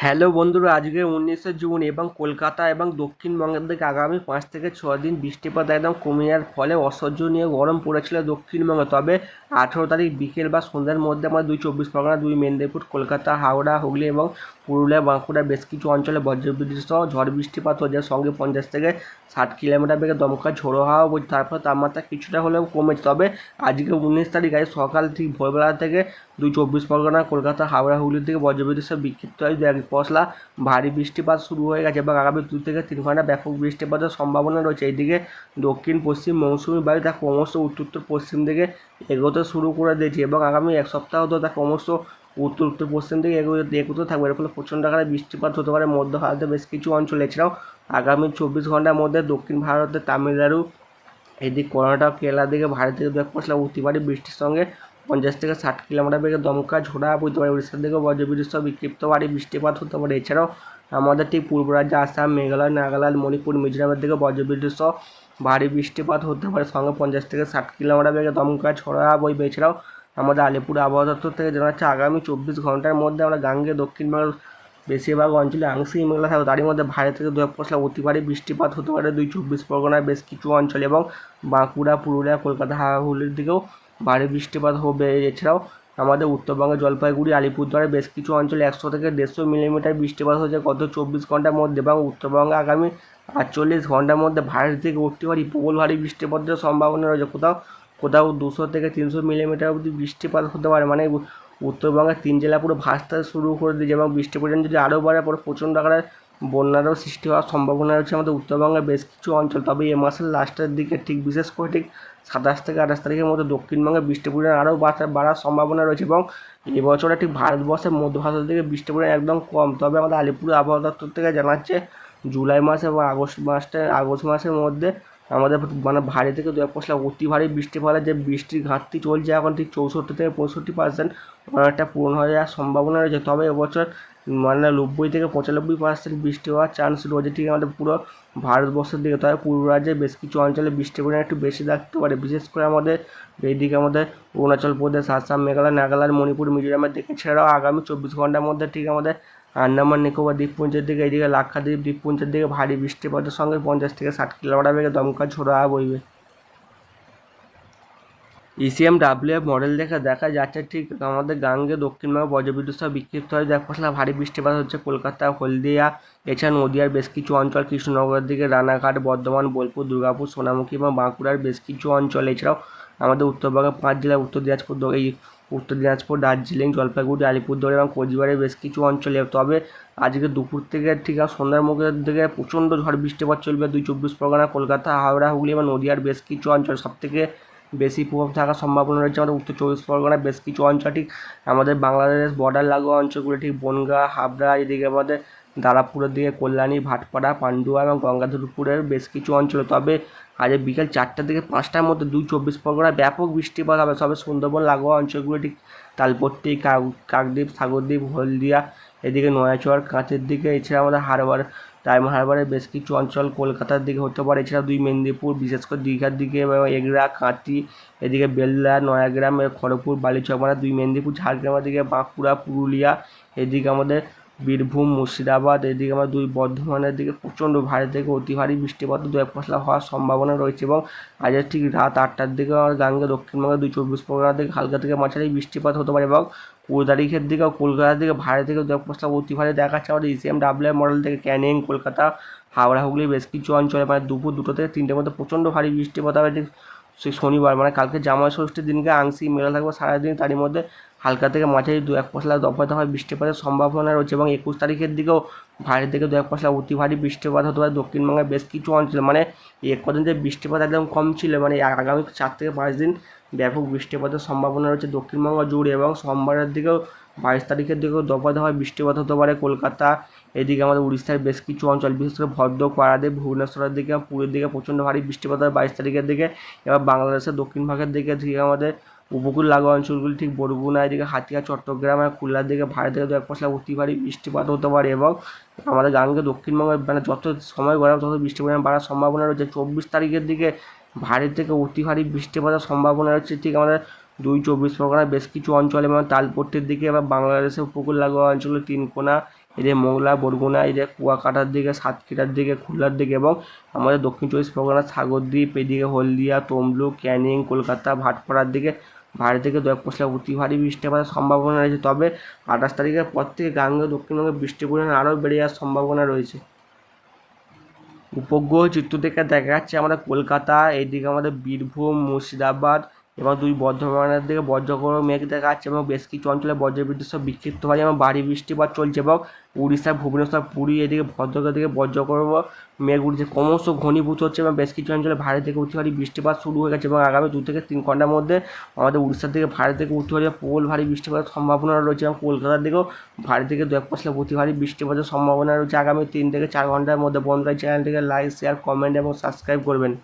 Hello বন্ধুরা, আজকে 19শে June এবং কলকাতা এবং দক্ষিণবঙ্গের দিকে আগামী 5 থেকে 6 দিন বৃষ্টিপাত একদম কমে যাওয়ার ফলে অসহ্যনীয় গরম পড়েছিল দক্ষিণবঙ্গে। তবে 18 তারিখ বিকেল বা সন্ধ্যার মধ্যে আমরা 2 চব্বিশ পরগনা, 2 মেদিনীপুর, কলকাতা, হাওড়া, হুগলি এবং পুরুলিয়া, বাঁকুড়া বেশ কিছু অঞ্চলে বজ্রবিদ্যুৎ সহ ঝড় বৃষ্টিপাত হচ্ছে, সঙ্গে 50 থেকে 60 কিলোমিটার বেগে দমকা ঝোড়ো হাওয়া বইছে। তারপর তাপমাত্রা কিছুটা হলেও কমেছে। তবে আজকে 19 তারিখ, আজ সকাল ঠিক ভোরবেলা থেকে 2 চব্বিশ পরগনা, কলকাতা, হাওড়া, হুগলির দিকে বজ্রবিদ্যুৎ সহ বিক্ষিপ্ত হয় এক পশলা ভারী বৃষ্টিপাত শুরু হয়ে গেছে এবং আগামী 2 থেকে 3 ঘন্টা ব্যাপক বৃষ্টিপাতের সম্ভাবনা রয়েছে। এইদিকে দক্ষিণ পশ্চিম মৌসুমি বায়ু তা ক্রমশ উত্তর উত্তর পশ্চিম দিকে এগোতে শুরু করে দিয়েছে এবং আগামী এক সপ্তাহ ধরে তা ক্রমশ উত্তর উত্তর পশ্চিম দিকে এগোতে থাকবে। এর ফলে প্রচণ্ড আকারে বৃষ্টিপাত হতে পারে মধ্য ভারতের বেশ কিছু অঞ্চলে। এছাড়াও আগামী 24 ঘন্টার মধ্যে দক্ষিণ ভারতের তামিলনাড়ু, এদিক কর্ণাটক, কেরালার দিকে ভারী থেকে দু এক পশলা অতি ভারী বৃষ্টির সঙ্গে 50 থেকে 60 কিলোমিটার বেগে দমকা ঝোড়া বইতে পারে। উড়িষ্যার দিকেও বজ্রবিদ্যুৎ সহ বিক্ষিপ্ত ভারী বৃষ্টিপাত হতে পারে। এছাড়াও আমাদের ঠিক পূর্ব রাজ্যে আসাম, মেঘালয়, নাগাল্যান্ড, মণিপুর, মিজোরামের দিকে বজ্রবিদ্যুৎ সহ ভারী বৃষ্টিপাত হতে পারে, সঙ্গে 50 থেকে 60 কিলোমিটার বেগে দমকা ঝোড়া বইবে। এছাড়াও আমাদের আলিপুর আবহাওয়া দপ্তর থেকে জানাচ্ছে আগামী 24 ঘন্টার মধ্যে আমরা গাঙ্গে দক্ষিণবঙ্গের বেশিরভাগ অঞ্চলে আংশিক মেঘলা থাকবে, তারই মধ্যে ভারী থেকে দু এক পশলা অতি ভারী বৃষ্টিপাত হতে পারে 2 চব্বিশ পরগনার বেশ কিছু অঞ্চলে এবং বাঁকুড়া, পুরুলিয়া, কলকাতা, হুগলির দিকেও ভারী বৃষ্টিপাত হবে। এছাড়াও আমাদের উত্তরবঙ্গের জলপাইগুড়ি, আলিপুরদুয়ারের বেশ কিছু অঞ্চলে 100 থেকে 150 মিলিমিটার বৃষ্টিপাত হয়েছে গত 24 ঘন্টার মধ্যে এবং উত্তরবঙ্গে আগামী 48 ঘন্টার মধ্যে ভারী থেকে অতি ভারী প্রবল ভারী বৃষ্টিপাতের সম্ভাবনা রয়েছে। কোথাও কোথাও 200 থেকে 300 মিলিমিটার অবধি বৃষ্টিপাত হতে পারে। মানে উত্তরবঙ্গের 3 জেলা পুরো ভাসতে শুরু করে দিয়েছে এবং বৃষ্টি পরিমাণ যদি আরও বাড়ে পরে প্রচণ্ড আকারে বন্যারও সৃষ্টি হওয়ার সম্ভাবনা রয়েছে আমাদের উত্তরবঙ্গের বেশ কিছু অঞ্চল। তবে এ মাসের লাস্টের দিকে ঠিক বিশেষ করে ঠিক 27 থেকে 28 তারিখের মধ্যে দক্ষিণবঙ্গে বৃষ্টি পরিমাণ আরও বাড়ার সম্ভাবনা রয়েছে এবং এবছরে ঠিক ভারতবর্ষের মধ্য ভারতের দিকে বৃষ্টি পরিমাণ একদম কম। তবে আমাদের আলিপুর আবহাওয়া দপ্তর থেকে জানাচ্ছে জুলাই মাসে বা আগস্ট মাসের মধ্যে আমাদের মানে ভারী থেকে দু এক পশলা অতি ভারী বৃষ্টির ফলে যে বৃষ্টির ঘাটতি চলছে এখন ঠিক 64 থেকে 65% অনেকটা পূরণ হয়ে যাওয়ার সম্ভাবনা রয়েছে। তবে এবছর মানে 90 থেকে 95% বৃষ্টি হওয়ার চান্স রয়েছে ঠিক আমাদের পুরো ভারতবর্ষের দিকে। তবে পূর্ব রাজ্যে বেশ কিছু অঞ্চলে বৃষ্টির পরিমাণ একটু বেশি থাকতে পারে, বিশেষ করে আমাদের এইদিকে আমাদের অরুণাচল প্রদেশ, আসাম, মেঘালয়, নাগাল্যান্ড, মণিপুর, মিজোরামের দিকে। এছাড়াও আগামী 24 ঘন্টার মধ্যে ঠিক আমাদের আন্দামান নিকোবর দ্বীপপুঞ্জের দিকে, এইদিকে লাক্ষাদ্বীপ দ্বীপপুঞ্জের দিকে ভারী বৃষ্টিপাতের সঙ্গে 50 থেকে 60 কিলোমিটার বেগে দমকা ঝোড়ো হাওয়া বইবে। ECMWF মডেল দেখে দেখা যাচ্ছে ঠিক আমাদের গাঙ্গে দক্ষিণবঙ্গে বজ্রবিদ্যুৎ সহ বিক্ষিপ্ত হয়ে এক পশলা ভারী বৃষ্টিপাত হচ্ছে কলকাতা, হলদিয়া, এছাড়া নদিয়ার বেশ কিছু অঞ্চল, কৃষ্ণনগরের দিকে রানাঘাট, বর্ধমান, বোলপুর, দুর্গাপুর, সোনামুখী এবং বাঁকুড়ার বেশ কিছু অঞ্চল। এছাড়াও আমাদের উত্তরবঙ্গের 5 জেলা, উত্তর দিনাজপুর, দার্জিলিং, জলপাইগুড়ি, আলিপুরদুয়ার এবং কোচবিহারের বেশ কিছু অঞ্চলে। তবে আজকে দুপুর থেকে ঠিক সন্ধ্যার মুখের দিকে প্রচণ্ড ঝড় বৃষ্টিপাত চলবে 2 চব্বিশ পরগনা, কলকাতা, হাওড়া, হুগলি এবং নদিয়ার বেশ কিছু অঞ্চল। সবথেকে বেশি প্রভাব থাকার সম্ভাবনা রয়েছে আমাদের উত্তর 24 পরগনার বেশ কিছু অঞ্চল, ঠিক আমাদের বাংলাদেশ বর্ডার লাগোয়া অঞ্চলগুলো, ঠিক বনগাঁ, হাবড়া, এদিকে আমাদের দারাপুরের দিকে কল্যাণী, ভাটপাড়া, পান্ডুয়া এবং গঙ্গাধরপুরের বেশ কিছু অঞ্চল। তবে আজ বিকেল 4টা থেকে 5টার মধ্যে 2 চব্বিশ পরগনায় ব্যাপক বৃষ্টিপাত হবে। তবে সুন্দরবন লাগোয়া অঞ্চলগুলো, ঠিক তালপট্টি, কাকদ্বীপ, সাগরদ্বীপ, হলদিয়া, এদিকে নয়াচর, কাঁচের দিকে, এছাড়া আমাদের ডায়মন্ড হারবারের বেশ কিছু অঞ্চল কলকাতার দিকে হতে পারে। এছাড়া 2 মেদিনীপুর, বিশেষ করে দীঘার দিকে এবং এগরা, কাঁটি, এদিকে বেলদা, নয়াগ্রাম, খড়গপুর, বালিচক, মানে 2 মেদিনীপুর, ঝাড়গ্রামের দিকে, বাঁকুড়া, পুরুলিয়া, এদিকে আমাদের বীরভূম, মুর্শিদাবাদ, এদিকে আমাদের বর্ধমানের দিকে প্রচণ্ড ভারী থেকে অতি ভারী বৃষ্টিপাত দু এক পশলা হওয়ার সম্ভাবনা রয়েছে এবং আজের ঠিক রাত 8টার দিকে আমার গাঙ্গে দক্ষিণবঙ্গে 2 চব্বিশ পরগনার দিকে হালকা থেকে মাঝারি বৃষ্টিপাত হতে পারে এবং 20 তারিখের দিকেও কলকাতার দিকে ভারী থেকে দু এক পশলা অতি ভারী দেখাচ্ছে আমাদের ECMWF মডেল থেকে। ক্যানিং, কলকাতা, হাওড়া, হুগলি বেশ কিছু অঞ্চলে মানে দুপুর 2টো থেকে 3টের মধ্যে প্রচণ্ড ভারী বৃষ্টিপাত হবে ঠিক সেই শনিবার, মানে কালকে জামাই ষষ্ঠীর দিনকে আংশিক মেলা থাকবে সারাদিন, তারই মধ্যে হালকা থেকে মাঝারি দু এক পশলা দফায় দফায় বৃষ্টিপাতের সম্ভাবনা রয়েছে এবং 21 তারিখের দিকেও ভারী থেকে দু এক পশলা অতি ভারী বৃষ্টিপাত হতে পারে দক্ষিণবঙ্গের বেশ কিছু অঞ্চলে। মানে এই কদিন যে বৃষ্টিপাত একদম কম ছিল, মানে আগামী 4 থেকে 5 দিন ব্যাপক বৃষ্টিপাতের সম্ভাবনা রয়েছে দক্ষিণবঙ্গ জুড়ে এবং সোমবারের দিকেও 22 তারিখের দিকেও দফায় দফায় বৃষ্টিপাত হতে পারে কলকাতা, এদিকে আমাদের উড়িষ্যার বেশ কিছু অঞ্চল, বিশেষ করে ভদ্রক, পারাদ্বীপ, ভুবনেশ্বরের দিকে, পুরীর দিকে প্রচণ্ড ভারী বৃষ্টিপাত হয় 22 তারিখের দিকে। এবার বাংলাদেশের দক্ষিণ ভাগের দিকে ঠিক আমাদের উপকূল লাগোয়া অঞ্চলগুলি, ঠিক বরগুনা, এদিকে হাতিয়া, চট্টগ্রাম আর খুলনার দিকে ভারী থেকে দু এক পশলা অতি ভারী বৃষ্টিপাত হতে পারে এবং আমাদের গাঙ্গে দক্ষিণবঙ্গে মানে যত সময় গড়াবে তত বৃষ্টির পরিমাণ বাড়ার সম্ভাবনা রয়েছে। 24 তারিখের দিকে ভারী থেকে অতি ভারী বৃষ্টিপাতের সম্ভাবনা রয়েছে ঠিক আমাদের 2 চব্বিশ পরগনার বেশ কিছু অঞ্চলে এবং তালপট্টির দিকে, এবার বাংলাদেশের উপকূল লাগোয়া অঞ্চলে তিনকোনা, এদের মোংলা, বরগুনা, এদের কুয়াকাটার দিকে, সাতক্ষীরার দিকে, খুলনার দিকে এবং আমাদের দক্ষিণ চব্বিশ পরগনা, সাগরদ্বীপ, এদিকে হলদিয়া, তমলুক, ক্যানিং, কলকাতা, ভাটপাড়ার দিকে ভারী থেকে দক্ষিণ অতি ভারী বৃষ্টিপাতের সম্ভাবনা রয়েছে। তবে 28 তারিখের পর থেকে গাঙ্গেয় দক্ষিণবঙ্গে বৃষ্টির পরিমাণ আরও বেড়ে যাওয়ার সম্ভাবনা রয়েছে। উপগ্রহ চিত্র থেকে দেখা যাচ্ছে আমাদের কলকাতা, এইদিকে আমাদের বীরভূম, মুর্শিদাবাদ এবং দুই বর্ধমানের দিকে বজ্রগড় মেঘ দেখা যাচ্ছে এবং বেশ কিছু অঞ্চলে বজ্রবিদ্যুৎ সহ বিক্ষিপ্তভাবে এবং ভারী বৃষ্টিপাত চলছে এবং উড়িষ্যা, ভুবনেশ্বর, পুরী, এদিকে ভদ্রকের দিকে বজ্রগড় মেঘ উঠছে, ক্রমশ ঘনীভূত হচ্ছে এবং বেশ কিছু অঞ্চলে ভারী থেকে অতি ভারী বৃষ্টিপাত শুরু হয়ে গেছে এবং আগামী 2 থেকে 3 ঘন্টার মধ্যে আমাদের উড়িষ্যার দিকে ভারী থেকে অতি ভারী প্রবল ভারী বৃষ্টিপাতের সম্ভাবনা রয়েছে এবং কলকাতার দিকেও ভারী থেকে 2-1 অতি ভারী বৃষ্টিপাতের সম্ভাবনা রয়েছে আগামী 3 থেকে 4 ঘন্টার মধ্যে। বন্ধুরা চ্যানেলটিকে লাইক, শেয়ার, কমেন্ট এবং সাবস্ক্রাইব করবেন।